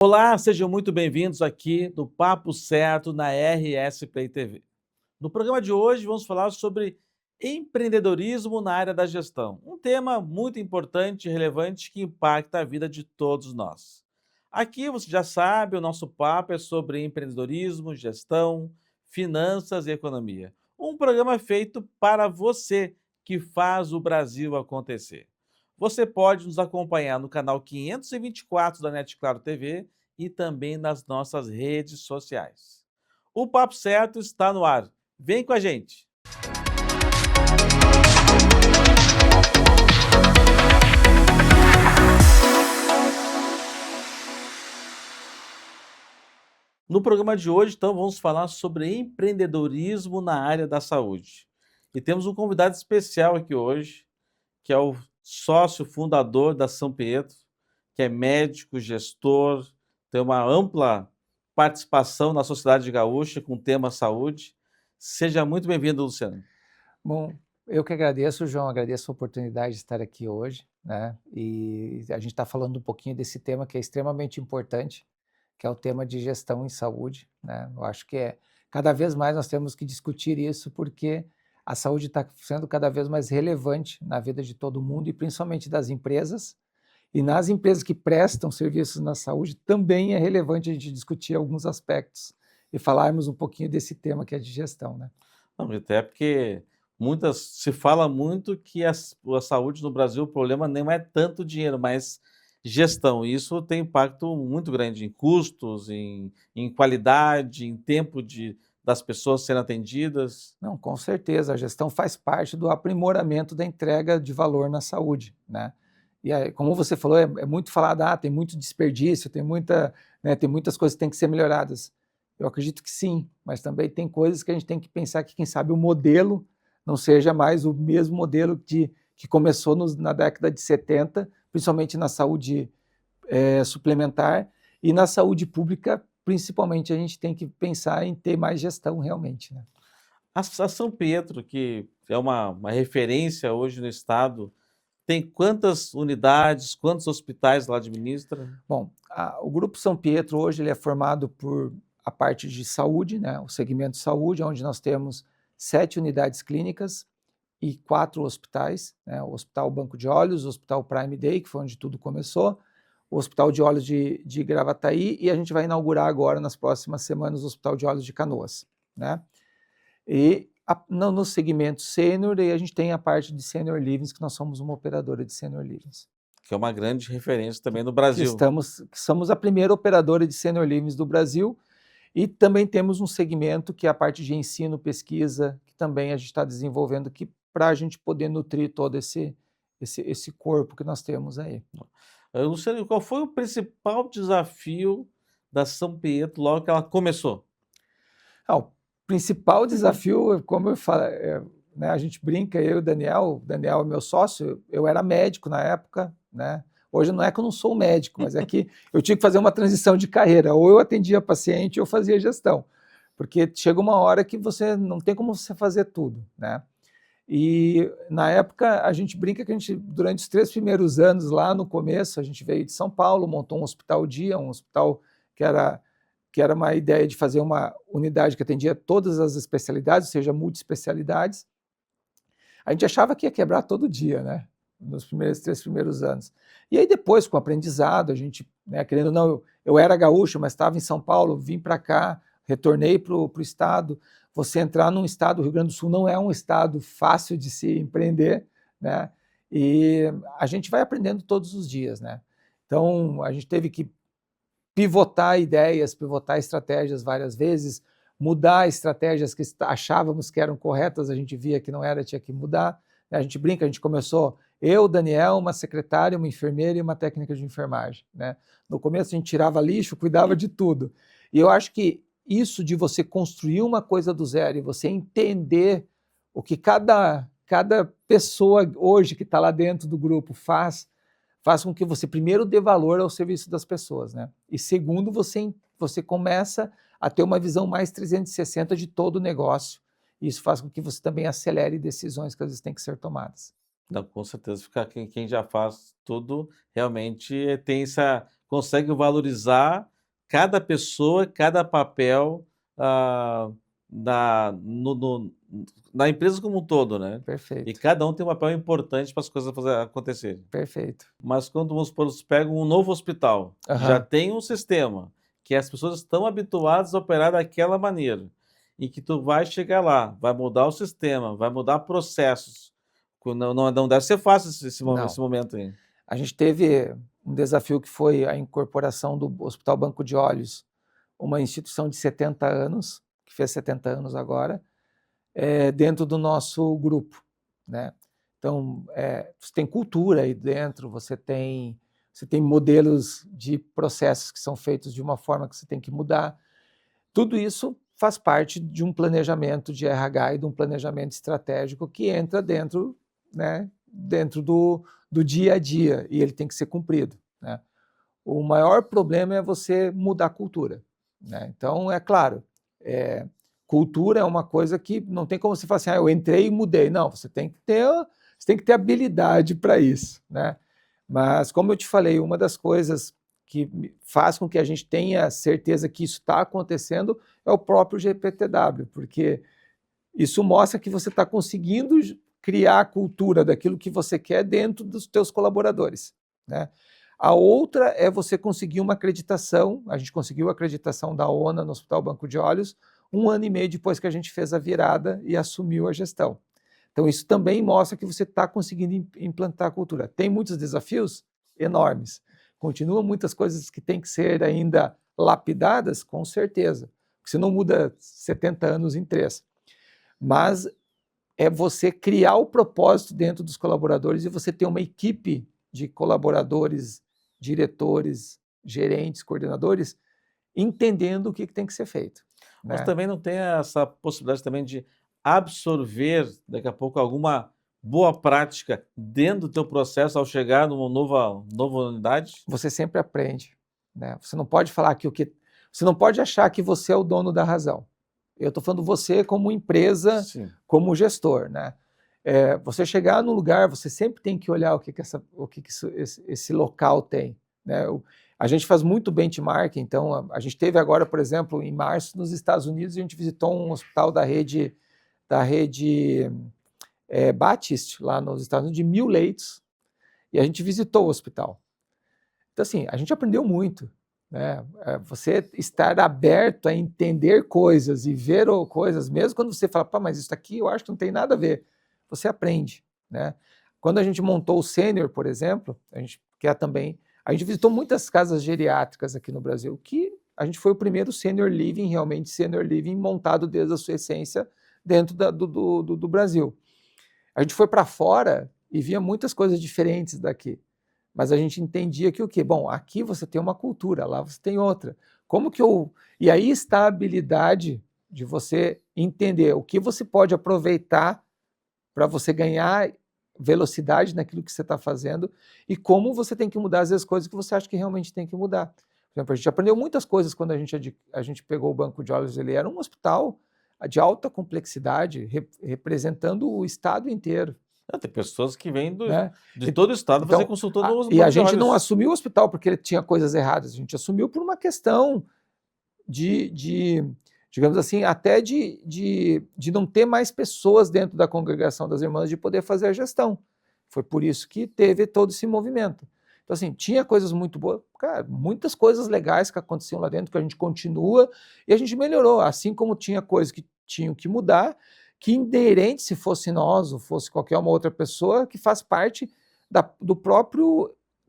Olá, sejam muito bem-vindos aqui no Papo Certo na RS Play TV. No programa de hoje vamos falar sobre empreendedorismo na área da gestão, um tema muito importante e relevante que impacta a vida de todos nós. Aqui você já sabe, o nosso papo é sobre empreendedorismo, gestão, finanças e economia. Um programa feito para você que faz o Brasil acontecer. Você pode nos acompanhar no canal 524 da Net Claro TV e também nas nossas redes sociais. O Papo Certo está no ar. Vem com a gente! No programa de hoje, então, vamos falar sobre empreendedorismo na área da saúde. E temos um convidado especial aqui hoje, que é o sócio fundador da São Pietro, que é médico, gestor, tem uma ampla participação na sociedade gaúcha com o tema saúde. Seja muito bem-vindo, Luciano. Bom, eu que agradeço, João, agradeço a oportunidade de estar aqui hoje, né? E a gente está falando um pouquinho desse tema que é extremamente importante, que é o tema de gestão em saúde, né? Eu acho que cada vez mais nós temos que discutir isso, porque a saúde está sendo cada vez mais relevante na vida de todo mundo e principalmente das empresas. E nas empresas que prestam serviços na saúde também é relevante a gente discutir alguns aspectos e falarmos um pouquinho desse tema que é de gestão, né? Não, até porque se fala muito que a saúde no Brasil, o problema nem é tanto dinheiro, mas gestão. Isso tem impacto muito grande em custos, em qualidade, em tempo das pessoas serem atendidas. Não, com certeza, a gestão faz parte do aprimoramento da entrega de valor na saúde, né? E aí, como você falou, é muito falado, tem muito desperdício, tem tem muitas coisas que têm que ser melhoradas. Eu acredito que sim, mas também tem coisas que a gente tem que pensar que, quem sabe, o modelo não seja mais o mesmo modelo que começou na década de 70, principalmente na saúde suplementar, e na saúde pública, principalmente, a gente tem que pensar em ter mais gestão realmente, né? A São Pedro, que é uma referência hoje no estado, tem quantas unidades, quantos hospitais lá administra? Bom, o Grupo São Pietro hoje ele é formado por a parte de saúde, né, o segmento saúde, onde nós temos 7 unidades clínicas e 4 hospitais, né, o Hospital Banco de Olhos, o Hospital Prime Day, que foi onde tudo começou, o Hospital de Olhos de Gravataí, e a gente vai inaugurar agora, nas próximas semanas, o Hospital de Olhos de Canoas, né? E no segmento sênior, a gente tem a parte de Senior Livings, que nós somos uma operadora de Senior Livings. Que é uma grande referência também no Brasil. Que somos a primeira operadora de Senior Livings do Brasil, e também temos um segmento que é a parte de ensino, pesquisa, que também a gente está desenvolvendo aqui para a gente poder nutrir todo esse corpo que nós temos aí. Luciano, qual foi o principal desafio da São Pietro logo que ela começou? O principal desafio, como eu falo, né, a gente brinca, eu e o Daniel é meu sócio, eu era médico na época, né? Hoje não é que eu não sou médico, mas é que eu tinha que fazer uma transição de carreira, ou eu atendia paciente ou eu fazia gestão, porque chega uma hora que você não tem como você fazer tudo, né? E na época a gente brinca que durante os 3 primeiros anos lá no começo, a gente veio de São Paulo, montou um hospital dia, um hospital que era uma ideia de fazer uma unidade que atendia todas as especialidades, ou seja, multiespecialidades. A gente achava que ia quebrar todo dia, né? Nos 3 primeiros anos. E aí depois, com o aprendizado, a gente, né, querendo ou não, eu era gaúcho, mas estava em São Paulo, vim para cá, retornei para o estado. Você entrar num estado, o Rio Grande do Sul não é um estado fácil de se empreender, né? E a gente vai aprendendo todos os dias, né? Então, a gente teve que pivotar ideias, pivotar estratégias várias vezes, mudar estratégias que achávamos que eram corretas, a gente via que não era, tinha que mudar. A gente brinca, a gente começou, eu, Daniel, uma secretária, uma enfermeira e uma técnica de enfermagem, né? No começo a gente tirava lixo, cuidava de tudo. E eu acho que isso de você construir uma coisa do zero e você entender o que cada pessoa hoje que está lá dentro do grupo faz com que você, primeiro, dê valor ao serviço das pessoas, né? E segundo, você começa a ter uma visão mais 360 de todo o negócio. E isso faz com que você também acelere decisões que às vezes têm que ser tomadas. Não, com certeza, quem já faz tudo realmente tem essa consegue valorizar cada pessoa, cada papel na empresa como um todo, né? E Perfeito, cada um tem um papel importante para as coisas acontecerem. perfeito. Mas quando, vamos supor, você pega um novo hospital, que já Aham. tem um sistema, que as pessoas estão habituadas a operar daquela maneira, e que tu vai chegar lá, vai mudar o sistema, vai mudar processos. Não deve ser fácil esse Não. momento aí. A gente teve um desafio que foi a incorporação do Hospital Banco de Olhos, uma instituição de 70 anos, que fez 70 anos agora, dentro do nosso grupo, né? Então, você tem cultura aí dentro, você tem modelos de processos que são feitos de uma forma que você tem que mudar. Tudo isso faz parte de um planejamento de RH e de um planejamento estratégico que entra dentro, né, dentro do dia a dia, e ele tem que ser cumprido, né? O maior problema é você mudar a cultura, né? Então, é claro, cultura é uma coisa que não tem como você falar assim, eu entrei e mudei. Não, você tem que ter habilidade para isso, né? Mas, como eu te falei, uma das coisas que faz com que a gente tenha certeza que isso está acontecendo é o próprio GPTW, porque isso mostra que você está conseguindo criar a cultura daquilo que você quer dentro dos teus colaboradores, né? A outra é você conseguir uma acreditação. A gente conseguiu a acreditação da ONA no Hospital Banco de Olhos 1 ano e meio depois que a gente fez a virada e assumiu a gestão. Então, isso também mostra que você está conseguindo implantar a cultura. Tem muitos desafios enormes. Continuam muitas coisas que têm que ser ainda lapidadas, com certeza. Você não muda 70 anos em 3. Mas é você criar o propósito dentro dos colaboradores e você ter uma equipe de colaboradores, diretores, gerentes, coordenadores, entendendo o que tem que ser feito, Mas né? também não tem essa possibilidade também de absorver, daqui a pouco, alguma boa prática dentro do teu processo ao chegar numa nova unidade? Você sempre aprende, né? Você não pode falar você não pode achar que você é o dono da razão. Eu estou falando você como empresa, Sim. como gestor, né? Você chegar no lugar, você sempre tem que olhar o que esse local tem, né? A gente faz muito benchmark, então a gente teve agora, por exemplo, em março, nos Estados Unidos, a gente visitou um hospital da rede Baptist, lá nos Estados Unidos, de 1.000 leitos, e a gente visitou o hospital. Então, assim, a gente aprendeu muito, né? Você estar aberto a entender coisas e ver coisas, mesmo quando você fala, pá, mas isso aqui eu acho que não tem nada a ver, você aprende, né? Quando a gente montou o Sênior, por exemplo, a gente visitou muitas casas geriátricas aqui no Brasil, que a gente foi o primeiro Sênior Living, realmente Sênior Living, montado desde a sua essência dentro do Brasil. A gente foi para fora e via muitas coisas diferentes daqui. Mas a gente entendia que o quê? Bom, aqui você tem uma cultura, lá você tem outra. E aí está a habilidade de você entender o que você pode aproveitar para você ganhar velocidade naquilo que você está fazendo e como você tem que mudar às vezes coisas que você acha que realmente tem que mudar. Por exemplo, a gente aprendeu muitas coisas quando a gente pegou o Banco de Olhos. Ele era um hospital de alta complexidade, representando o estado inteiro, Tem pessoas que vêm né? de todo o estado fazer consulta no E a Banco de gente não Olhos. assumiu o hospital porque ele tinha coisas erradas, a gente assumiu por uma questão digamos assim, até de não ter mais pessoas dentro da congregação das irmãs de poder fazer a gestão. Foi por isso que teve todo esse movimento. Então, assim, tinha coisas muito boas, cara, muitas coisas legais que aconteciam lá dentro, que a gente continua e a gente melhorou, assim como tinha coisas que tinham que mudar, que inerente, se fosse nós ou fosse qualquer uma outra pessoa, que faz parte da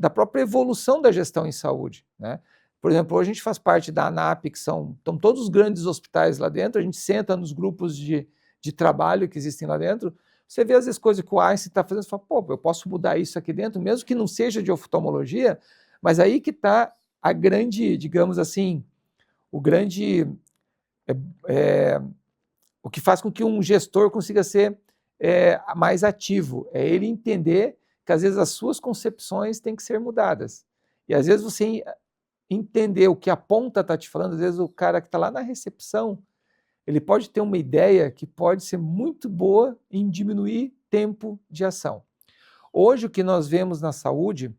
própria evolução da gestão em saúde, né? Por exemplo, hoje a gente faz parte da ANAP, estão todos os grandes hospitais lá dentro, a gente senta nos grupos de trabalho que existem lá dentro, você vê às vezes coisas que o Einstein está fazendo, você fala, pô, eu posso mudar isso aqui dentro, mesmo que não seja de oftalmologia, mas aí que está a grande, digamos assim, o que faz com que um gestor consiga ser mais ativo, é ele entender que às vezes as suas concepções têm que ser mudadas. E às vezes você entender o que a ponta está te falando, às vezes o cara que está lá na recepção, ele pode ter uma ideia que pode ser muito boa em diminuir tempo de ação. Hoje o que nós vemos na saúde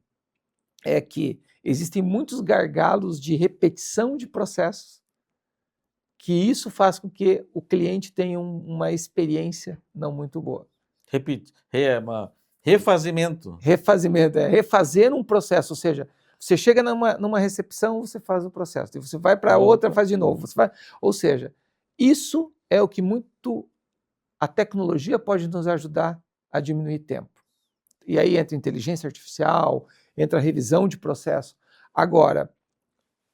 é que existem muitos gargalos de repetição de processos, que isso faz com que o cliente tenha uma experiência não muito boa. Refazimento. Refazimento, refazer um processo, ou seja, você chega numa recepção, você faz o processo, você vai para outra, faz de novo. Ou seja, isso é o que a tecnologia pode nos ajudar a diminuir tempo. E aí entra inteligência artificial, entra a revisão de processo. Agora,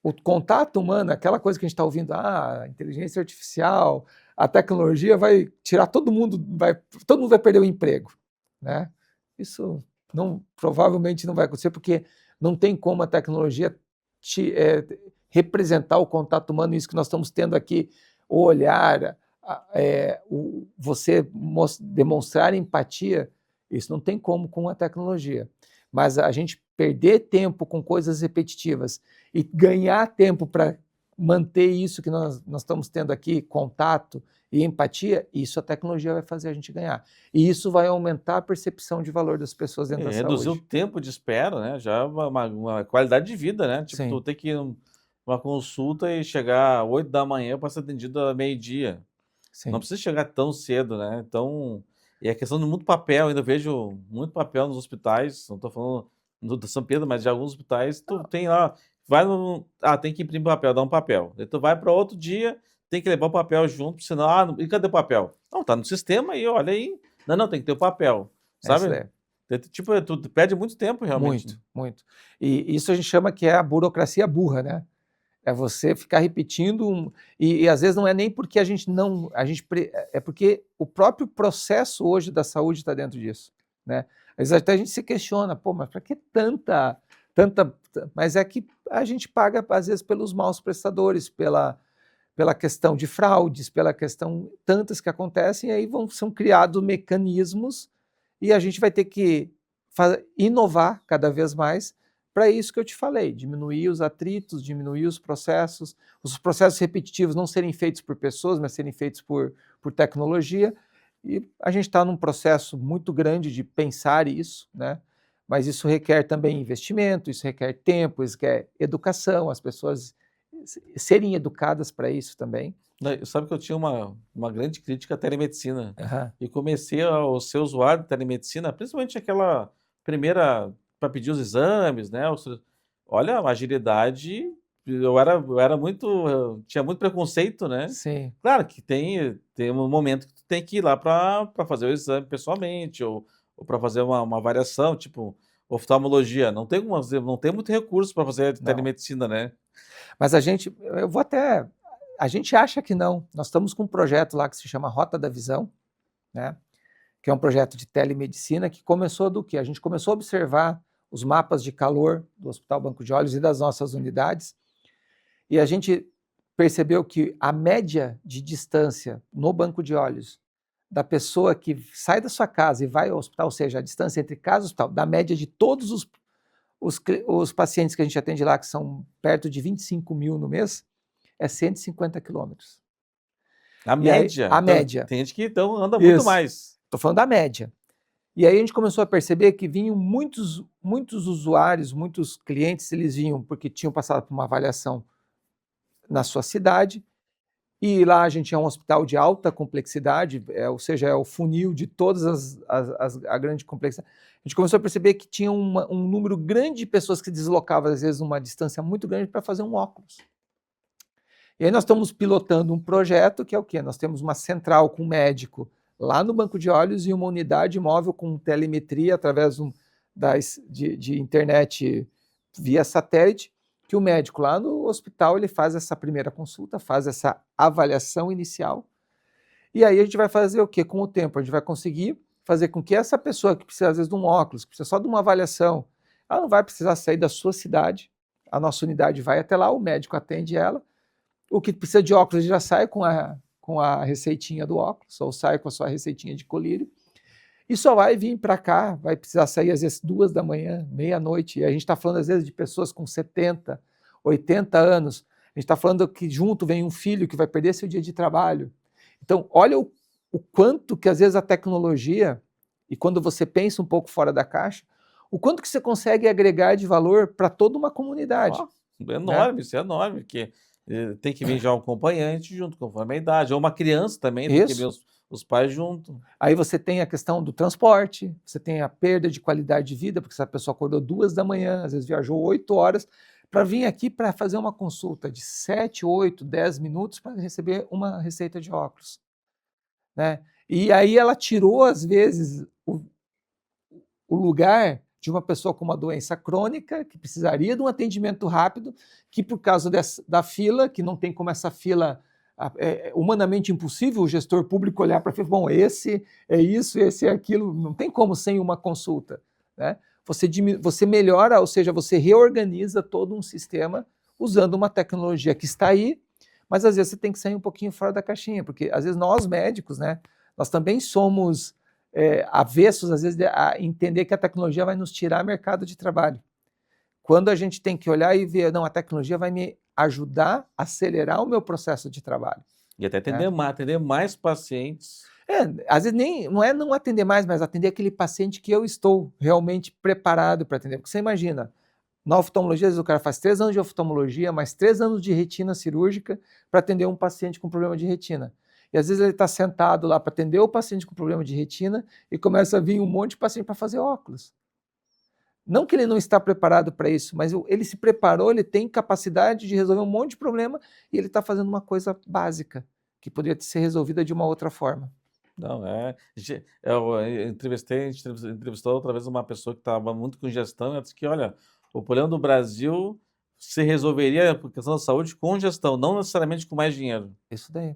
o contato humano, aquela coisa que a gente está ouvindo, a inteligência artificial, a tecnologia vai tirar todo mundo vai perder o emprego, né? Isso provavelmente não vai acontecer, porque não tem como a tecnologia representar o contato humano, isso que nós estamos tendo aqui, o olhar, você demonstrar empatia, isso não tem como com a tecnologia. Mas a gente perder tempo com coisas repetitivas e ganhar tempo para manter isso que nós estamos tendo aqui, contato e empatia, isso a tecnologia vai fazer a gente ganhar. E isso vai aumentar a percepção de valor das pessoas dentro da saúde. Reduzir o tempo de espera, né? Já uma qualidade de vida, né? Tipo, Sim. tu ter que ir numa consulta e chegar às 8 da manhã para ser atendido ao meio-dia. Sim. Não precisa chegar tão cedo, né? Então, e a questão de muito papel, ainda vejo muito papel nos hospitais, não estou falando do São Pedro, mas de alguns hospitais, tu tem lá, tem que imprimir papel, dá um papel. Daí tu vai para outro dia, tem que levar o papel junto, senão, e cadê o papel? Não, tá no sistema aí, olha aí. Não, tem que ter o papel, sabe? Tipo, tu perde muito tempo realmente. Muito, muito. E isso a gente chama que é a burocracia burra, né? É você ficar repetindo, e às vezes não é nem porque é porque o próprio processo hoje da saúde está dentro disso, né? Às vezes até a gente se questiona, pô, mas para que tanta, mas é que a gente paga às vezes pelos maus prestadores, pela questão de fraudes, pela questão tantas que acontecem, e aí são criados mecanismos e a gente vai ter que inovar cada vez mais para isso que eu te falei, diminuir os atritos, diminuir os processos repetitivos não serem feitos por pessoas, mas serem feitos por tecnologia, e a gente está num processo muito grande de pensar isso, né? Mas isso requer também investimento, isso requer tempo, isso requer educação, as pessoas serem educadas para isso também. Sabe que eu tinha uma grande crítica à telemedicina, Uhum. e comecei a ser usuário de telemedicina, principalmente aquela primeira, para pedir os exames, né? Olha, a agilidade, tinha muito preconceito, né? Sim. Claro que tem um momento que tu tem que ir lá para fazer o exame pessoalmente, ou para fazer uma avaliação, tipo oftalmologia, não tem muito recurso para fazer telemedicina, né? Mas a gente acha que não. Nós estamos com um projeto lá que se chama Rota da Visão, né? Que é um projeto de telemedicina que começou do quê? A gente começou a observar os mapas de calor do Hospital Banco de Olhos e das nossas unidades, e a gente percebeu que a média de distância no Banco de Olhos da pessoa que sai da sua casa e vai ao hospital, ou seja, a distância entre casa e hospital, da média de todos os pacientes que a gente atende lá, que são perto de 25 mil no mês, é 150 quilômetros. A média? A média. Tem gente que então anda muito mais. Estou falando da média. E aí a gente começou a perceber que vinham muitos usuários, muitos clientes, eles vinham porque tinham passado por uma avaliação na sua cidade, e lá a gente é um hospital de alta complexidade, ou seja, é o funil de todas a grande complexidade. A gente começou a perceber que tinha um número grande de pessoas que deslocavam, às vezes, uma distância muito grande para fazer um óculos. E aí nós estamos pilotando um projeto que é o quê? Nós temos uma central com médico lá no Banco de Olhos e uma unidade móvel com telemetria através de internet via satélite, que o médico lá no hospital ele faz essa primeira consulta, faz essa avaliação inicial, e aí a gente vai fazer o quê? Com o tempo, a gente vai conseguir fazer com que essa pessoa que precisa às vezes de um óculos, que precisa só de uma avaliação, ela não vai precisar sair da sua cidade, a nossa unidade vai até lá, o médico atende ela, o que precisa de óculos já sai com a receitinha do óculos, ou sai com a sua receitinha de colírio, e só vai vir para cá, vai precisar sair às vezes 2 da manhã, meia-noite, e a gente está falando às vezes de pessoas com 70, 80 anos, a gente está falando que junto vem um filho que vai perder seu dia de trabalho. Então, olha o quanto que às vezes a tecnologia, e quando você pensa um pouco fora da caixa, o quanto que você consegue agregar de valor para toda uma comunidade. Ó, enorme, isso é enorme, porque tem que vir já um acompanhante junto, conforme a idade, ou uma criança também, tem que vir Isso. os pais junto. Aí você tem a questão do transporte, você tem a perda de qualidade de vida, porque essa pessoa acordou 2 da manhã, às vezes viajou 8 horas, para vir aqui para fazer uma consulta de 7, 8, 10 minutos para receber uma receita de óculos, né? E aí ela tirou, às vezes, o lugar de uma pessoa com uma doença crônica, que precisaria de um atendimento rápido, que por causa da fila, que não tem como essa fila é humanamente impossível o gestor público olhar para a fila, bom, esse é isso, esse é aquilo, não tem como sem uma consulta, né? Você melhora, ou seja, você reorganiza todo um sistema usando uma tecnologia que está aí, mas às vezes você tem que sair um pouquinho fora da caixinha, porque às vezes nós médicos, né, nós também somos avessos, às vezes, a entender que a tecnologia vai nos tirar mercado de trabalho. Quando a gente tem que olhar e ver, não, a tecnologia vai me ajudar a acelerar o meu processo de trabalho. E até atender mais pacientes. Às vezes nem, não é não atender mais, mas atender aquele paciente que eu estou realmente preparado para atender. Porque você imagina, na oftalmologia, às vezes o cara faz 3 anos de oftalmologia, mais 3 anos de retina cirúrgica para atender um paciente com problema de retina. E às vezes ele está sentado lá para atender o paciente com problema de retina e começa a vir um monte de paciente para fazer óculos. Não que ele não está preparado para isso, mas ele se preparou, ele tem capacidade de resolver um monte de problema e ele está fazendo uma coisa básica, que poderia ser resolvida de uma outra forma. Não, eu entrevistei, a gente entrevistou outra vez uma pessoa que estava muito com gestão, ela disse que, olha, o problema do Brasil se resolveria por questão da saúde com gestão, não necessariamente com mais dinheiro. Isso daí.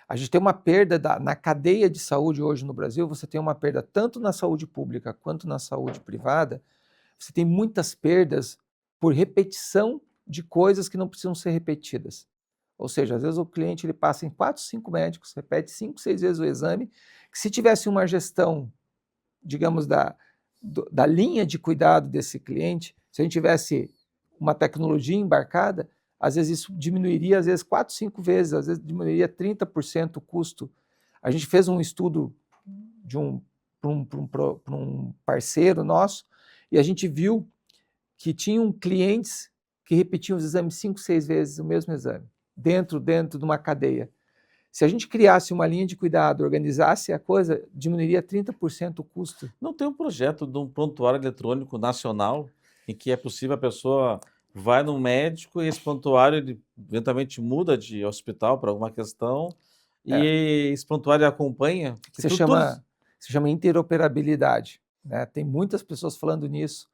A gente tem uma perda na cadeia de saúde hoje no Brasil, você tem uma perda tanto na saúde pública quanto na saúde privada, você tem muitas perdas por repetição de coisas que não precisam ser repetidas. Ou seja, às vezes o cliente ele passa em 4, 5 médicos, repete 5, 6 vezes o exame, que se tivesse uma gestão, digamos, da linha de cuidado desse cliente, se a gente tivesse uma tecnologia embarcada, às vezes isso diminuiria, às vezes 4, 5 vezes, às vezes diminuiria 30% o custo. A gente fez um estudo para um parceiro nosso, e a gente viu que tinham clientes que repetiam os exames 5, 6 vezes o mesmo exame, dentro de uma cadeia. Se a gente criasse uma linha de cuidado, organizasse a coisa, diminuiria 30% o custo. Não tem um projeto de um prontuário eletrônico nacional em que é possível a pessoa vai no médico e esse prontuário ele eventualmente muda de hospital para alguma questão e esse prontuário acompanha? Se chama interoperabilidade, né? Tem muitas pessoas falando nisso.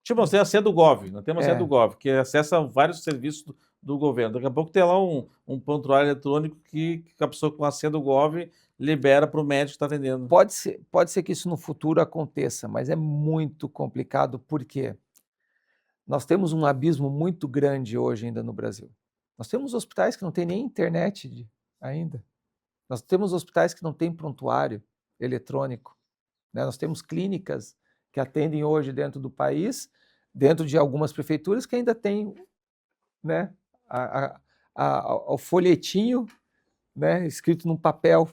Tipo, nós temos a senha do Gov, nós temos a senha do Gov, que acessa vários serviços do governo. Daqui a pouco tem lá um prontuário eletrônico que a pessoa com a senha do Gov libera para o médico que está atendendo. Pode ser que isso no futuro aconteça, mas é muito complicado porque nós temos um abismo muito grande hoje ainda no Brasil. Nós temos hospitais que não têm nem internet ainda. Nós temos hospitais que não têm prontuário eletrônico, né? Nós temos clínicas que atendem hoje dentro do país, dentro de algumas prefeituras que ainda têm, né, o folhetinho, né, escrito num papel.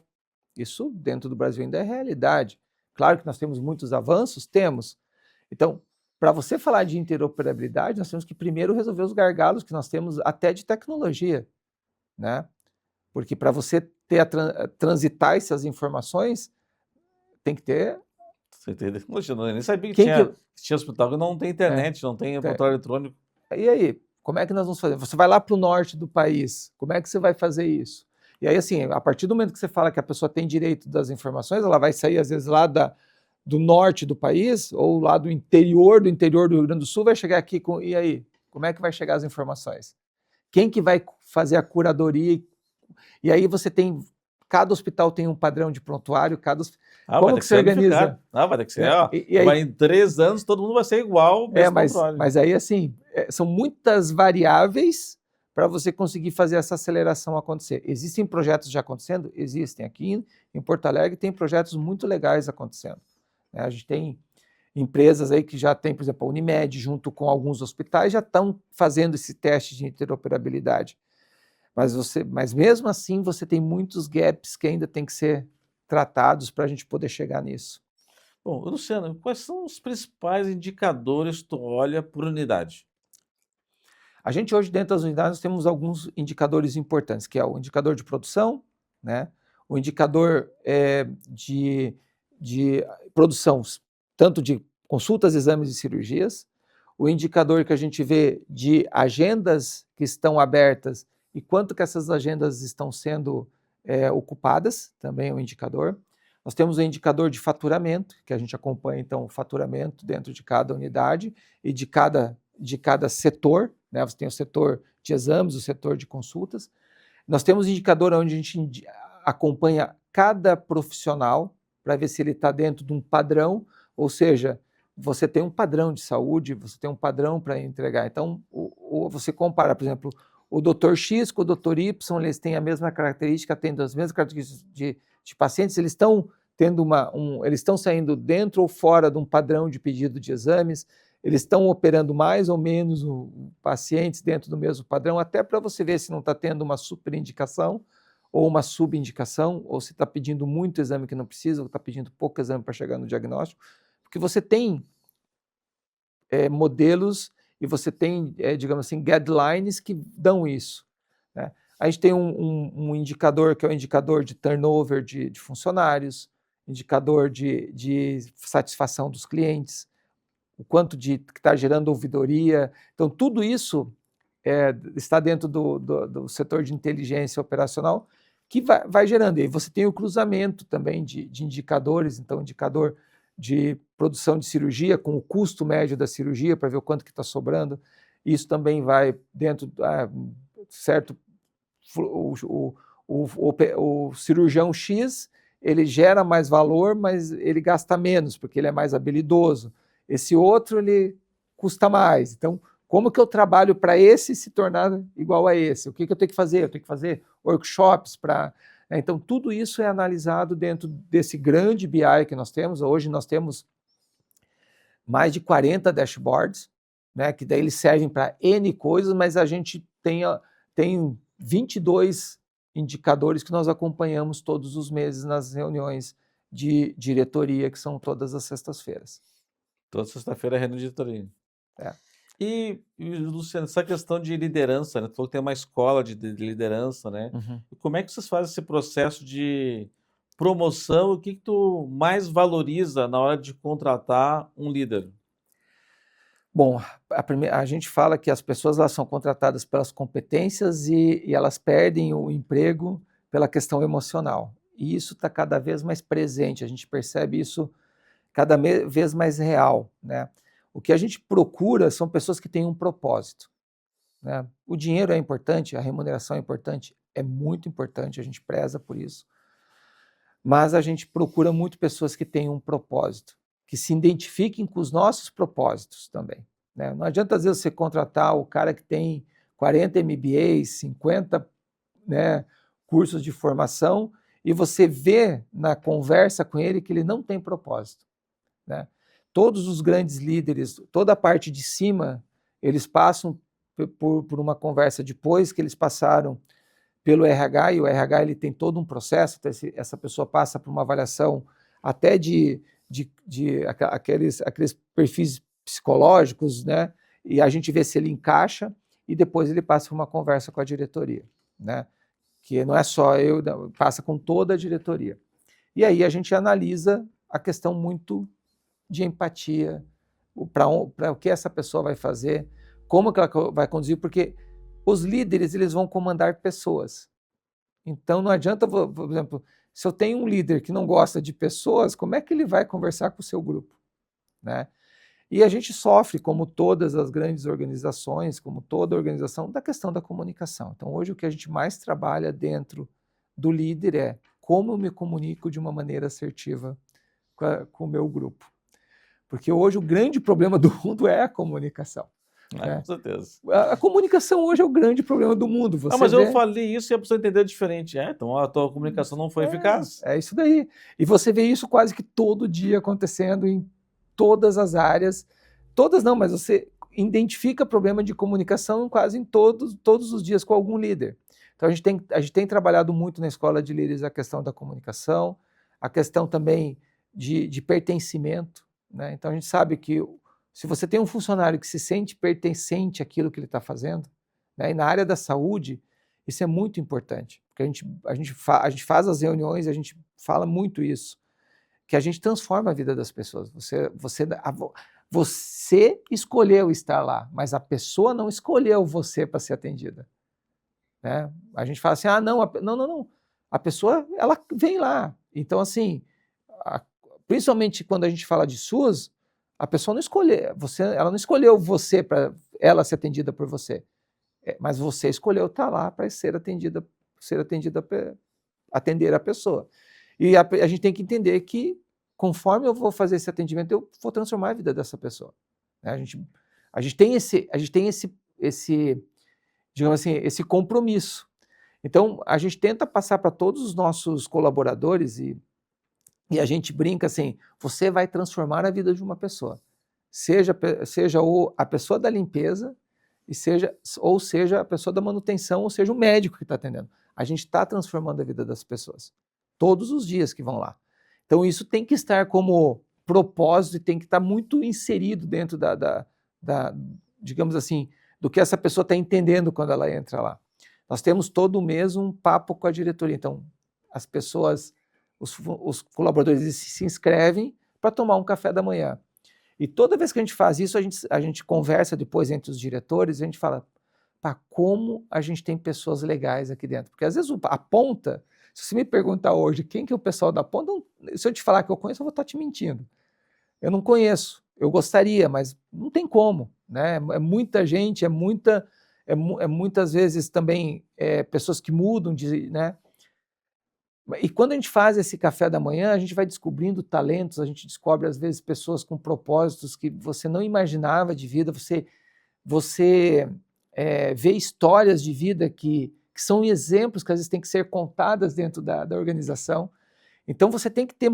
Isso dentro do Brasil ainda é realidade. Claro que nós temos muitos avanços, temos. Então, para você falar de interoperabilidade, nós temos que primeiro resolver os gargalos que nós temos até de tecnologia, né? Porque para você transitar essas informações, tem que ter... Você tem tecnologia, eu nem sabia que tinha hospital que não tem internet, não tem prontuário eletrônico. E aí, como é que nós vamos fazer? Você vai lá para o norte do país, como é que você vai fazer isso? E aí, assim, a partir do momento que você fala que a pessoa tem direito das informações, ela vai sair, às vezes, lá do norte do país, ou lá do interior do Rio Grande do Sul, vai chegar aqui com... E aí, como é que vai chegar as informações? Quem que vai fazer a curadoria? E aí você tem... Cada hospital tem um padrão de prontuário, como que você organiza? Vai ter que ser, vai em 3 anos todo mundo vai ser igual. Mas aí, assim, são muitas variáveis para você conseguir fazer essa aceleração acontecer. Existem projetos já acontecendo? Existem. Aqui em Porto Alegre tem projetos muito legais acontecendo. A gente tem empresas aí que já tem, por exemplo, a Unimed, junto com alguns hospitais, já estão fazendo esse teste de interoperabilidade. Mas mesmo assim, você tem muitos gaps que ainda tem que ser tratados para a gente poder chegar nisso. Bom, Luciano, quais são os principais indicadores que tu olha por unidade? A gente hoje, dentro das unidades, nós temos alguns indicadores importantes, que é o indicador de produção, né? O indicador de produção, tanto de consultas, exames e cirurgias, o indicador que a gente vê de agendas que estão abertas e quanto que essas agendas estão sendo ocupadas, também é um indicador. Nós temos o indicador de faturamento, que a gente acompanha, então, o faturamento dentro de cada unidade e de cada setor, né? Você tem o setor de exames, o setor de consultas. Nós temos indicador onde a gente acompanha cada profissional para ver se ele está dentro de um padrão, ou seja, você tem um padrão de saúde, você tem um padrão para entregar. Então, você compara, por exemplo, o Dr. X com o Dr. Y, eles têm a mesma característica, tendo as mesmas características de pacientes, eles estão tendo eles estão saindo dentro ou fora de um padrão de pedido de exames, eles estão operando mais ou menos pacientes dentro do mesmo padrão, até para você ver se não está tendo uma superindicação ou uma subindicação, ou se está pedindo muito exame que não precisa, ou está pedindo pouco exame para chegar no diagnóstico, porque você tem modelos e você tem, digamos assim, guidelines que dão isso, né? A gente tem um indicador que é o indicador de turnover de funcionários, indicador de satisfação dos clientes, o quanto que está gerando ouvidoria. Então, tudo isso está dentro do setor de inteligência operacional que vai gerando. E você tem o cruzamento também de indicadores, então, indicador de produção de cirurgia com o custo médio da cirurgia para ver o quanto que está sobrando. Isso também vai dentro, certo? O cirurgião X, ele gera mais valor, mas ele gasta menos, porque ele é mais habilidoso. Esse outro, ele custa mais. Então, como que eu trabalho para esse se tornar igual a esse? O que eu tenho que fazer? Eu tenho que fazer workshops para... Então, tudo isso é analisado dentro desse grande BI que nós temos. Hoje nós temos mais de 40 dashboards, né, que daí eles servem para N coisas, mas a gente tem 22 indicadores que nós acompanhamos todos os meses nas reuniões de diretoria, que são todas as sextas-feiras. Toda sexta-feira é reunião de diretoria. É. E, Luciano, essa questão de liderança, né? Tu falou que tem uma escola de liderança, né? Uhum. E como é que vocês fazem esse processo de promoção? O que tu mais valoriza na hora de contratar um líder? Bom, a gente fala que as pessoas elas são contratadas pelas competências e elas perdem o emprego pela questão emocional. E isso está cada vez mais presente, a gente percebe isso cada vez mais real, né? O que a gente procura são pessoas que têm um propósito, né? O dinheiro é importante, a remuneração é importante, é muito importante, a gente preza por isso, mas a gente procura muito pessoas que têm um propósito, que se identifiquem com os nossos propósitos também, né? Não adianta às vezes você contratar o cara que tem 40 MBAs, 50, né, cursos de formação e você vê na conversa com ele que ele não tem propósito, né? Todos os grandes líderes, toda a parte de cima, eles passam por uma conversa depois que eles passaram pelo RH, e o RH ele tem todo um processo, então essa pessoa passa por uma avaliação até de aqueles perfis psicológicos, né? E a gente vê se ele encaixa, e depois ele passa por uma conversa com a diretoria, né? Que não é só eu, passa com toda a diretoria. E aí a gente analisa a questão muito de empatia, para o que essa pessoa vai fazer, como que ela vai conduzir, porque os líderes eles vão comandar pessoas. Então não adianta, por exemplo, se eu tenho um líder que não gosta de pessoas, como é que ele vai conversar com o seu grupo, né? E a gente sofre, como todas as grandes organizações, como toda organização, da questão da comunicação. Então hoje o que a gente mais trabalha dentro do líder é como eu me comunico de uma maneira assertiva com o meu grupo. Porque hoje o grande problema do mundo é a comunicação. Né? Com certeza. A comunicação hoje é o grande problema do mundo. Você mas vê... eu falei isso e a pessoa entendeu diferente. Então a tua comunicação não foi eficaz. É isso daí. E você vê isso quase que todo dia acontecendo em todas as áreas. Todas não, mas você identifica problema de comunicação quase em todos os dias com algum líder. Então a gente tem trabalhado muito na escola de líderes a questão da comunicação, a questão também de pertencimento, né? Então a gente sabe que se você tem um funcionário que se sente pertencente àquilo que ele está fazendo, né? E na área da saúde, isso é muito importante, porque a gente faz as reuniões, a gente fala muito isso, que a gente transforma a vida das pessoas. Você escolheu estar lá, mas a pessoa não escolheu você para ser atendida, né? A gente fala assim, não, não. A pessoa, ela vem lá. Então, assim, principalmente quando a gente fala de SUS, a pessoa não escolheu, ela não escolheu você para ela ser atendida por você, mas você escolheu estar lá para atender a pessoa. E a gente tem que entender que, conforme eu vou fazer esse atendimento, eu vou transformar a vida dessa pessoa, né? A gente tem esse, digamos assim, esse compromisso. Então, a gente tenta passar para todos os nossos colaboradores e a gente brinca assim, você vai transformar a vida de uma pessoa, seja a pessoa da limpeza, ou seja a pessoa da manutenção, ou seja o médico que está atendendo. A gente está transformando a vida das pessoas, todos os dias que vão lá. Então isso tem que estar como propósito e tem que estar muito inserido dentro digamos assim, do que essa pessoa está entendendo quando ela entra lá. Nós temos todo mês um papo com a diretoria, então as pessoas, os colaboradores se inscrevem para tomar um café da manhã. E toda vez que a gente faz isso, a gente conversa depois entre os diretores, a gente fala, como a gente tem pessoas legais aqui dentro. Porque às vezes a ponta, se você me perguntar hoje quem que é o pessoal da ponta, se eu te falar que eu conheço, eu vou estar te mentindo. Eu não conheço, eu gostaria, mas não tem como, né? É muita gente, muitas vezes também pessoas que mudam, né? E quando a gente faz esse café da manhã, a gente vai descobrindo talentos, a gente descobre, às vezes, pessoas com propósitos que você não imaginava de vida, você vê histórias de vida que são exemplos que, às vezes, têm que ser contadas dentro da organização. Então, você tem que ter...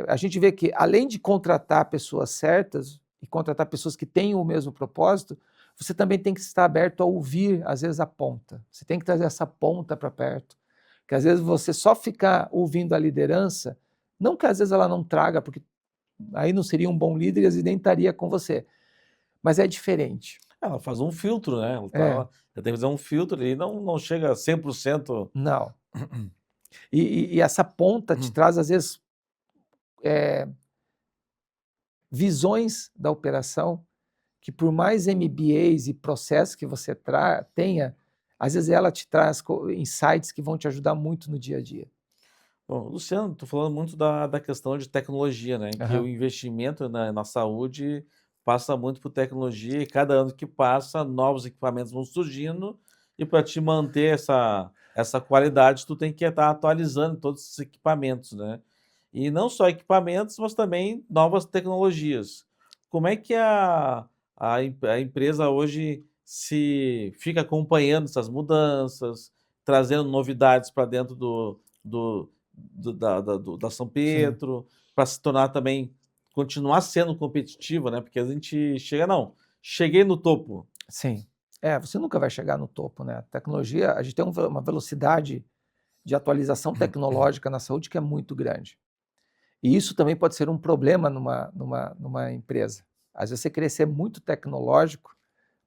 a gente vê que, além de contratar pessoas certas e contratar pessoas que tenham o mesmo propósito, você também tem que estar aberto a ouvir, às vezes, a ponta. Você tem que trazer essa ponta para perto. Que às vezes você só ficar ouvindo a liderança, não que às vezes ela não traga, porque aí não seria um bom líder e nem estaria com você, mas é diferente. Ela faz um filtro, né? Ela tem que fazer um filtro e não chega a 100%. Não. E essa ponta te traz, às vezes, visões da operação, que por mais MBAs e processos que você tenha, às vezes ela te traz insights que vão te ajudar muito no dia a dia. Bom, Luciano, estou falando muito da questão de tecnologia, né? Que o investimento na saúde passa muito por tecnologia e cada ano que passa, novos equipamentos vão surgindo e para te manter essa qualidade, tu tem que estar atualizando todos esses equipamentos, né? E não só equipamentos, mas também novas tecnologias. Como é que a empresa hoje se fica acompanhando essas mudanças, trazendo novidades para dentro da São Pedro, para se tornar também, continuar sendo competitivo, né? Porque a gente cheguei no topo. Sim. Você nunca vai chegar no topo, né? A tecnologia, a gente tem uma velocidade de atualização tecnológica na saúde que é muito grande. E isso também pode ser um problema numa empresa. Às vezes você querer ser muito tecnológico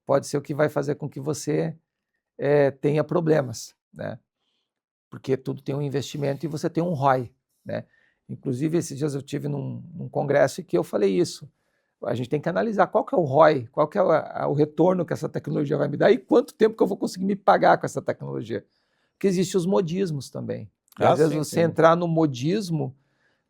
pode ser o que vai fazer com que você tenha problemas, né? Porque tudo tem um investimento e você tem um ROI, né? Inclusive, esses dias eu tive num congresso e que eu falei isso. A gente tem que analisar qual que é o ROI, qual que é o retorno que essa tecnologia vai me dar e quanto tempo que eu vou conseguir me pagar com essa tecnologia. Porque existem os modismos também. E às vezes você entrar no modismo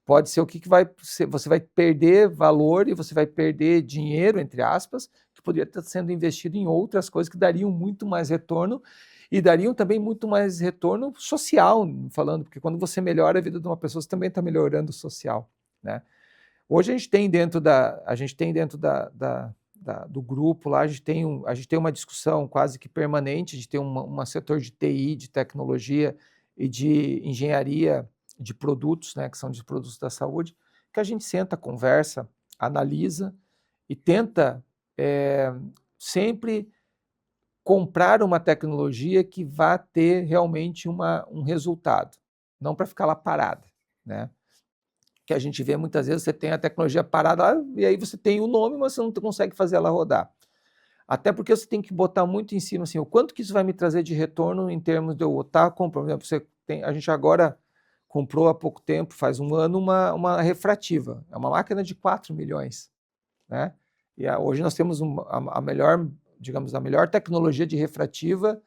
pode ser o que vai ser, você vai perder valor e você vai perder dinheiro, entre aspas, que poderia estar sendo investido em outras coisas que dariam muito mais retorno e dariam também muito mais retorno social, falando, porque quando você melhora a vida de uma pessoa, você também está melhorando o social, né? Hoje a gente tem dentro do grupo lá, a gente tem uma discussão quase que permanente, a gente tem um setor de TI, de tecnologia e de engenharia de produtos, né, que são de produtos da saúde, que a gente senta, conversa, analisa e tenta sempre comprar uma tecnologia que vá ter realmente um resultado, não para ficar lá parada, né? que a gente vê muitas vezes, você tem a tecnologia parada lá, e aí você tem o nome, mas você não consegue fazer ela rodar. Até porque você tem que botar muito em cima, assim, o quanto que isso vai me trazer de retorno em termos de eu estar comprando. Por exemplo, a gente agora comprou há pouco tempo, faz um ano, uma refrativa. É uma máquina de 4 milhões, né? E hoje nós temos a melhor, digamos, a melhor tecnologia de refrativa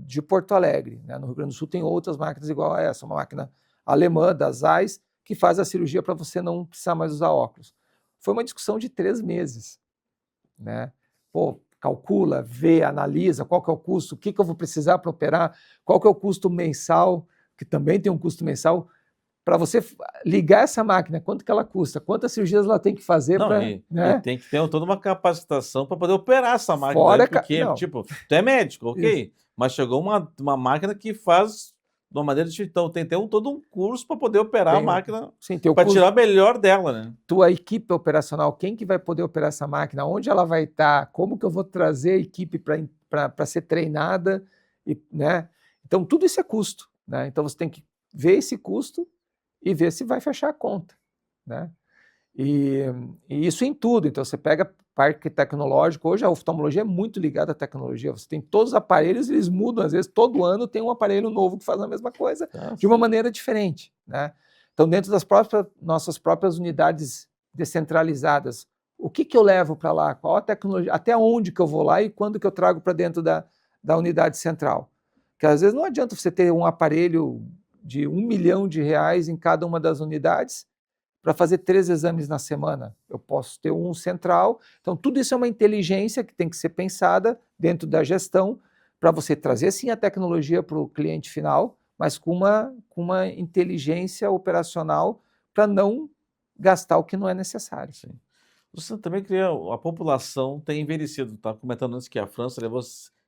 de Porto Alegre, né? No Rio Grande do Sul tem outras máquinas igual a essa, uma máquina alemã, da Zeiss, que faz a cirurgia para você não precisar mais usar óculos. Foi uma discussão de 3 meses, né? Pô, calcula, vê, analisa qual que é o custo, o que eu vou precisar para operar, qual que é o custo mensal, que também tem um custo mensal, para você ligar essa máquina, quanto que ela custa, quantas cirurgias ela tem que fazer Não, para, e né? tem que ter toda uma capacitação para poder operar essa máquina Fora, aí, porque, não, tipo, tu é médico, isso, ok, mas chegou uma máquina que faz de uma maneira diferente. Então tem que ter todo um curso para poder operar a máquina, sim, tem o para tirar custo, o melhor dela, né? tua equipe operacional, quem que vai poder operar essa máquina, onde ela vai estar, como que eu vou trazer a equipe para ser treinada, né? Então tudo isso é custo, né? Então você tem que ver esse custo e ver se vai fechar a conta, né? E, e isso em tudo. Então você pega parque tecnológico, hoje a oftalmologia é muito ligada à tecnologia. Você tem todos os aparelhos, eles mudam, às vezes todo ano tem um aparelho novo que faz a mesma coisa de uma maneira diferente, né? Então dentro das nossas próprias unidades descentralizadas, o que eu levo para lá? Qual a tecnologia? Até onde que eu vou lá e quando que eu trago para dentro da unidade central? Porque às vezes não adianta você ter um aparelho de R$ 1 milhão em cada uma das unidades para fazer 3 exames na semana. Eu posso ter um central. Então, tudo isso é uma inteligência que tem que ser pensada dentro da gestão para você trazer, sim, a tecnologia para o cliente final, mas com uma inteligência operacional para não gastar o que não é necessário. Sim. Você também cria a população tem envelhecido. Estava comentando antes que a França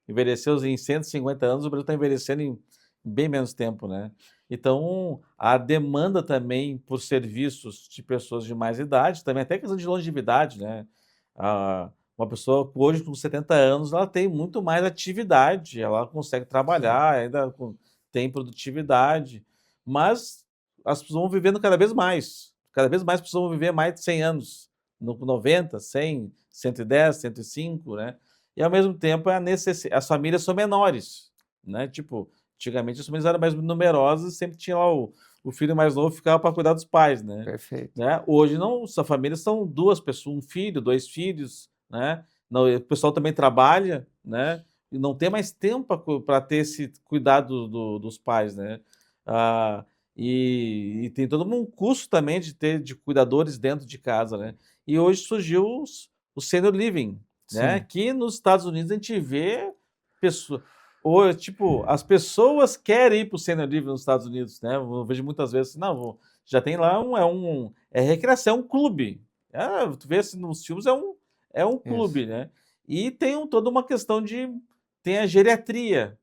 envelheceu em 150 anos, o Brasil está envelhecendo em bem menos tempo, né? Então, a demanda também por serviços de pessoas de mais idade, também até questão de longevidade, né? Uma pessoa hoje com 70 anos, ela tem muito mais atividade, ela consegue trabalhar, ainda tem produtividade, mas as pessoas vão vivendo cada vez mais pessoas vão viver mais de 100 anos, 90, 100, 110, 105, né? E ao mesmo tempo as famílias são menores, né? Tipo, antigamente as famílias eram mais numerosas, sempre tinha lá o filho mais novo ficava para cuidar dos pais, né? Perfeito. Né? Hoje não, as famílias são 2 pessoas, um filho, 2 filhos, né? Não, o pessoal também trabalha, né? E não tem mais tempo para ter esse cuidado dos pais, né? Ah, e tem todo um custo também de cuidadores dentro de casa, né? E hoje surgiu o senior living, né? Sim. Que nos Estados Unidos a gente vê pessoa, ou, tipo, as pessoas querem ir para o senior living nos Estados Unidos, né? Eu vejo muitas vezes, não, já tem lá é recreação, é um clube. Tu vê assim, nos filmes é um Isso. clube, né? E tem toda uma questão tem a geriatria,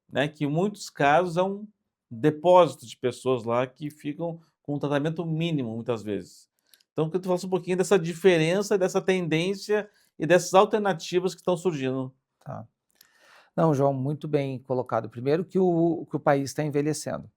né? Que em muitos casos é um depósito de pessoas lá que ficam com um tratamento mínimo, muitas vezes. Então, eu queria que tu falasse um pouquinho dessa diferença, dessa tendência e dessas alternativas que estão surgindo. Tá. Não, João, muito bem colocado. Primeiro que o país está envelhecendo.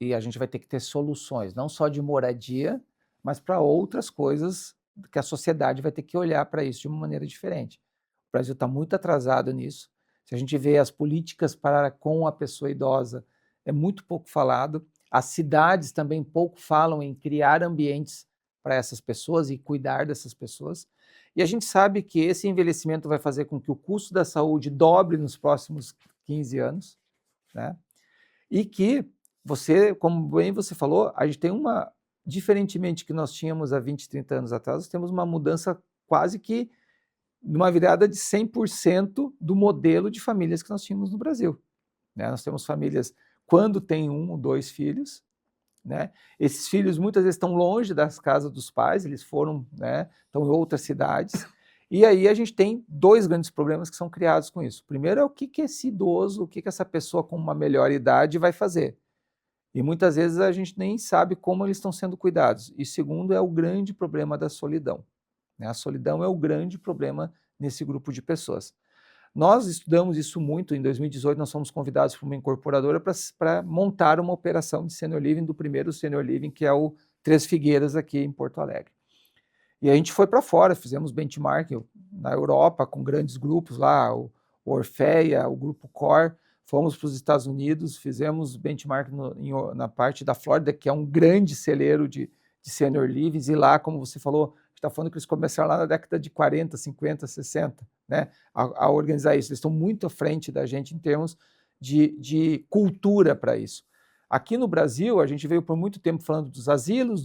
E a gente vai ter que ter soluções, não só de moradia, mas para outras coisas que a sociedade vai ter que olhar para isso de uma maneira diferente. O Brasil está muito atrasado nisso. Se a gente vê as políticas para com a pessoa idosa, é muito pouco falado. As cidades também pouco falam em criar ambientes para essas pessoas e cuidar dessas pessoas. E a gente sabe que esse envelhecimento vai fazer com que o custo da saúde dobre nos próximos 15 anos, né? E que você, como bem você falou, a gente tem diferentemente que nós tínhamos há 20, 30 anos atrás, nós temos uma mudança quase que numa virada de 100% do modelo de famílias que nós tínhamos no Brasil, né? Nós temos famílias, quando tem 1 ou 2 filhos, né? Esses filhos muitas vezes estão longe das casas dos pais, eles foram, né, estão em outras cidades, e aí a gente tem 2 grandes problemas que são criados com isso. Primeiro é o que esse idoso, o que essa pessoa com uma melhor idade vai fazer. E muitas vezes a gente nem sabe como eles estão sendo cuidados. E segundo é o grande problema da solidão, né? A solidão é o grande problema nesse grupo de pessoas. Nós estudamos isso muito. Em 2018, nós fomos convidados por uma incorporadora para montar uma operação de senior living, do primeiro senior living, que é o Três Figueiras, aqui em Porto Alegre. E a gente foi para fora, fizemos benchmarking na Europa, com grandes grupos lá, o Orfeia, o Grupo Core, fomos para os Estados Unidos, fizemos benchmarking na parte da Flórida, que é um grande celeiro de senior livings, e lá, como você falou, está falando que eles começaram lá na década de 40, 50, 60, né, a organizar isso. Eles estão muito à frente da gente em termos de cultura para isso. Aqui no Brasil, a gente veio por muito tempo falando dos asilos,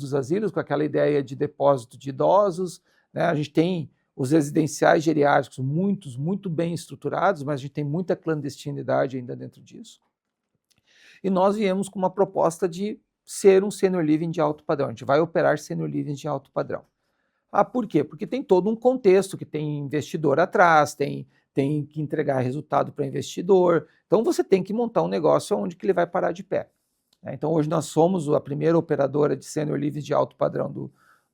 com aquela ideia de depósito de idosos, né? A gente tem os residenciais geriátricos, muitos, muito bem estruturados, mas a gente tem muita clandestinidade ainda dentro disso. E nós viemos com uma proposta de ser um senior living de alto padrão. A gente vai operar senior living de alto padrão. Ah, por quê? Porque tem todo um contexto, que tem investidor atrás, tem que entregar resultado para investidor. Então você tem que montar um negócio onde que ele vai parar de pé. Então hoje nós somos a primeira operadora de senior living de alto padrão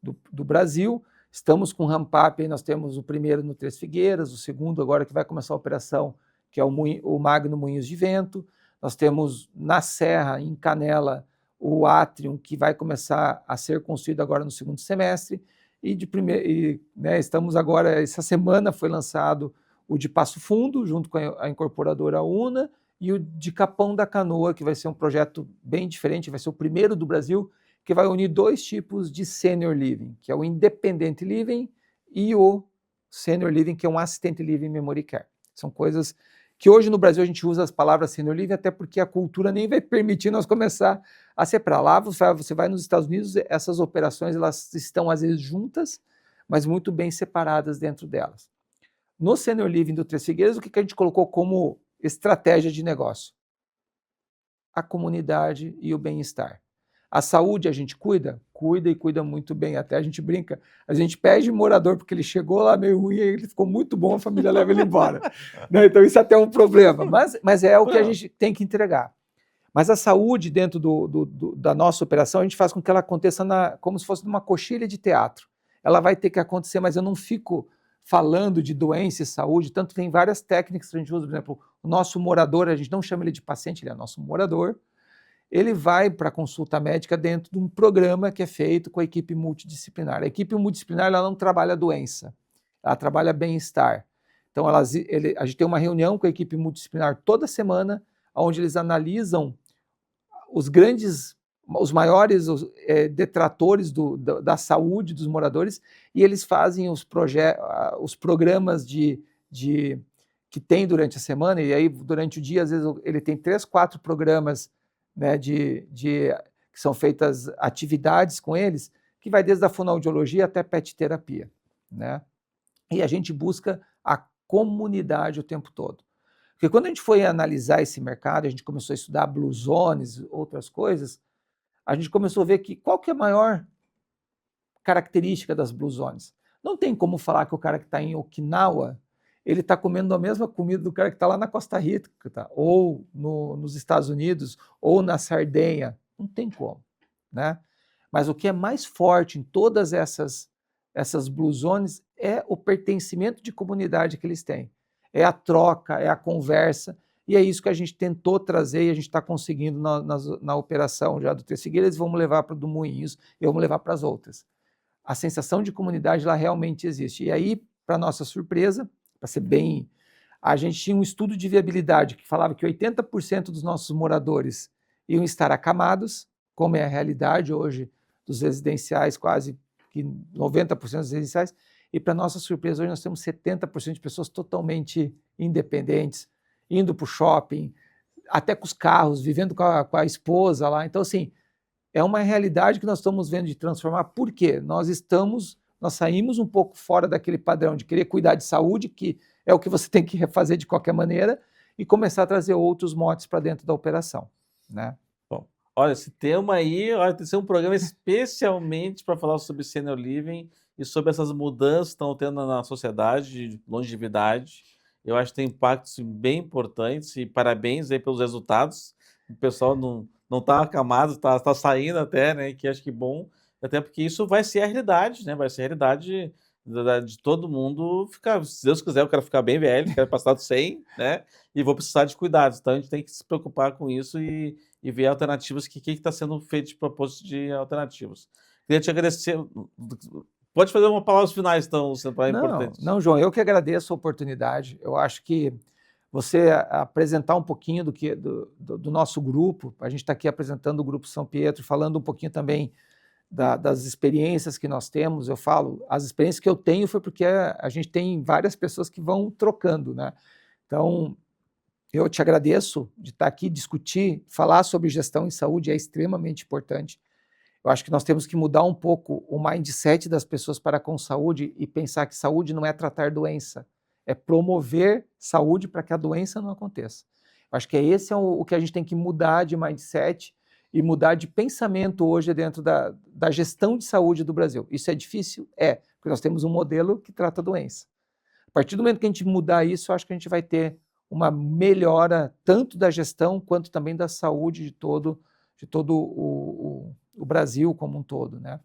do Brasil. Estamos com ramp-up, nós temos o primeiro no Três Figueiras, o segundo agora que vai começar a operação, que é o Magno Moinhos de Vento. Nós temos na Serra, em Canela, o Atrium, que vai começar a ser construído agora no segundo semestre. Estamos agora, essa semana foi lançado o de Passo Fundo, junto com a incorporadora UNA, e o de Capão da Canoa, que vai ser um projeto bem diferente, vai ser o primeiro do Brasil, que vai unir dois tipos de senior living, que é o independent living e o senior living, que é um assistente living memory care. São coisas que hoje no Brasil a gente usa as palavras senior living, até porque a cultura nem vai permitir nós começar a separar. Lá você vai nos Estados Unidos, essas operações elas estão às vezes juntas, mas muito bem separadas dentro delas. No senior living do Três Figueiras, o que a gente colocou como estratégia de negócio? A comunidade e o bem-estar. A saúde a gente cuida e cuida muito bem. Até a gente brinca, a gente pede morador porque ele chegou lá meio ruim, ele ficou muito bom, a família leva ele embora. Né? Então isso até é um problema, mas é o que a gente tem que entregar. Mas a saúde dentro da nossa operação, a gente faz com que ela aconteça como se fosse numa coxilha de teatro. Ela vai ter que acontecer, mas eu não fico falando de doença e saúde, tanto tem várias técnicas que a gente usa, por exemplo, o nosso morador, a gente não chama ele de paciente, ele é nosso morador, ele vai para a consulta médica dentro de um programa que é feito com a equipe multidisciplinar. A equipe multidisciplinar ela não trabalha doença, ela trabalha bem-estar. Então a gente tem uma reunião com a equipe multidisciplinar toda semana, onde eles analisam os maiores detratores da saúde dos moradores, e eles fazem os programas que tem durante a semana, e aí durante o dia, às vezes, ele tem 3, 4 programas, né, que são feitas atividades com eles, que vai desde a fonoaudiologia até pet terapia, né? E a gente busca a comunidade o tempo todo. Porque quando a gente foi analisar esse mercado, a gente começou a estudar Blue Zones, outras coisas, a gente começou a ver que qual que é a maior característica das Blue Zones. Não tem como falar que o cara que está em Okinawa, ele está comendo a mesma comida do cara que está lá na Costa Rica, ou nos Estados Unidos, ou na Sardenha. Não tem como, né? Mas o que é mais forte em todas essas Blue Zones é o pertencimento de comunidade que eles têm. É a troca, é a conversa, e é isso que a gente tentou trazer e a gente está conseguindo na operação já do Três Figueiras, vamos levar para o do Moinhos e vamos levar para as outras. A sensação de comunidade lá realmente existe. E aí, para nossa surpresa, para ser bem... A gente tinha um estudo de viabilidade que falava que 80% dos nossos moradores iam estar acamados, como é a realidade hoje dos residenciais, quase que 90% dos residenciais, e para nossa surpresa, hoje nós temos 70% de pessoas totalmente independentes, indo para o shopping, até com os carros, vivendo com a esposa lá. Então, assim, é uma realidade que nós estamos vendo de transformar. Por quê? Nós saímos um pouco fora daquele padrão de querer cuidar de saúde, que é o que você tem que refazer de qualquer maneira, e começar a trazer outros motes para dentro da operação, né? Bom, olha, esse tema aí, olha, tem que ser um programa especialmente para falar sobre senior living e sobre essas mudanças que estão tendo na sociedade de longevidade. Eu acho que tem impactos bem importantes e parabéns aí pelos resultados. O pessoal não está acamado, está saindo até, né? Que acho que bom, até porque isso vai ser a realidade, né? Vai ser a realidade de todo mundo ficar, se Deus quiser, eu quero ficar bem velho, quero passar dos 100, né, e vou precisar de cuidados. Então a gente tem que se preocupar com isso e ver alternativas, que está sendo feito de propósito de alternativas. Queria te agradecer. Pode fazer uma palavras finais, então, Luciano, é Não, importante. não, João, eu que agradeço a oportunidade. Eu acho que você apresentar um pouquinho do nosso grupo, a gente está aqui apresentando o Grupo São Pietro, falando um pouquinho também das experiências que nós temos. Eu falo, as experiências que eu tenho foi porque a gente tem várias pessoas que vão trocando, né? Então, eu te agradeço de estar aqui, discutir, falar sobre gestão em saúde é extremamente importante. Eu acho que nós temos que mudar um pouco o mindset das pessoas para com saúde e pensar que saúde não é tratar doença, é promover saúde para que a doença não aconteça. Eu acho que esse é o que a gente tem que mudar de mindset e mudar de pensamento hoje dentro da gestão de saúde do Brasil. Isso é difícil? É, porque nós temos um modelo que trata a doença. A partir do momento que a gente mudar isso, eu acho que a gente vai ter uma melhora tanto da gestão quanto também da saúde de todo o Brasil como um todo, né?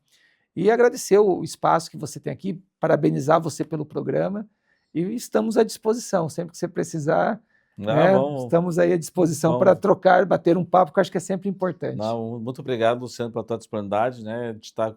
E agradecer o espaço que você tem aqui, parabenizar você pelo programa e estamos à disposição, sempre que você precisar, Não, né? Estamos aí à disposição para vamos. trocar, bater um papo, que eu acho que é sempre importante. Não, muito obrigado, Luciano, pela tua disponibilidade, né, de estar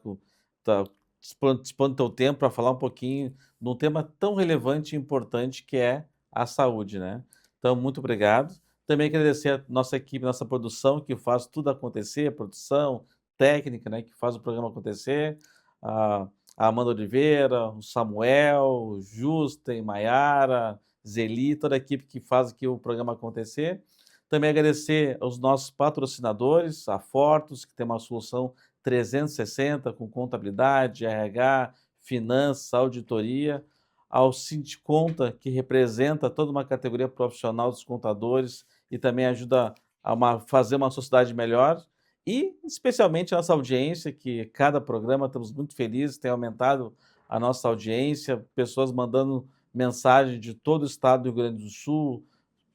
dispondo do teu tempo para falar um pouquinho de um tema tão relevante e importante que é a saúde, né. Então, muito obrigado. Também agradecer a nossa equipe, nossa produção, que faz tudo acontecer, produção, técnica, né, que faz o programa acontecer, a a Amanda Oliveira, o Samuel, o Justen, Maiara, Zeli, toda a equipe que faz aqui o programa acontecer. Também agradecer aos nossos patrocinadores, a Fortus, que tem uma solução 360 com contabilidade, RH, finanças, auditoria, ao Sindiconta, que representa toda uma categoria profissional dos contadores e também ajuda a fazer uma sociedade melhor. E especialmente a nossa audiência, que cada programa estamos muito felizes, tem aumentado a nossa audiência, pessoas mandando mensagem de todo o estado do Rio Grande do Sul,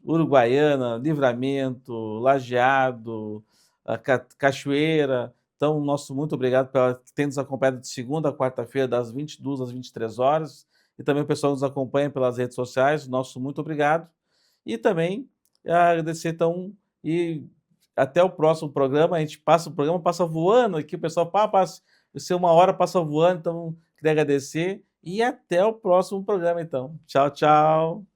Uruguaiana, Livramento, Lajeado, a Cachoeira. Então, nosso muito obrigado por ter nos acompanhado de segunda a quarta-feira, das 22 às 23 horas. E também o pessoal que nos acompanha pelas redes sociais, nosso muito obrigado. E também agradecer, então, e até o próximo programa. A gente passa, o programa passa voando aqui, o pessoal passa, se uma hora passa voando, então queria agradecer. E até o próximo programa, então. Tchau, tchau.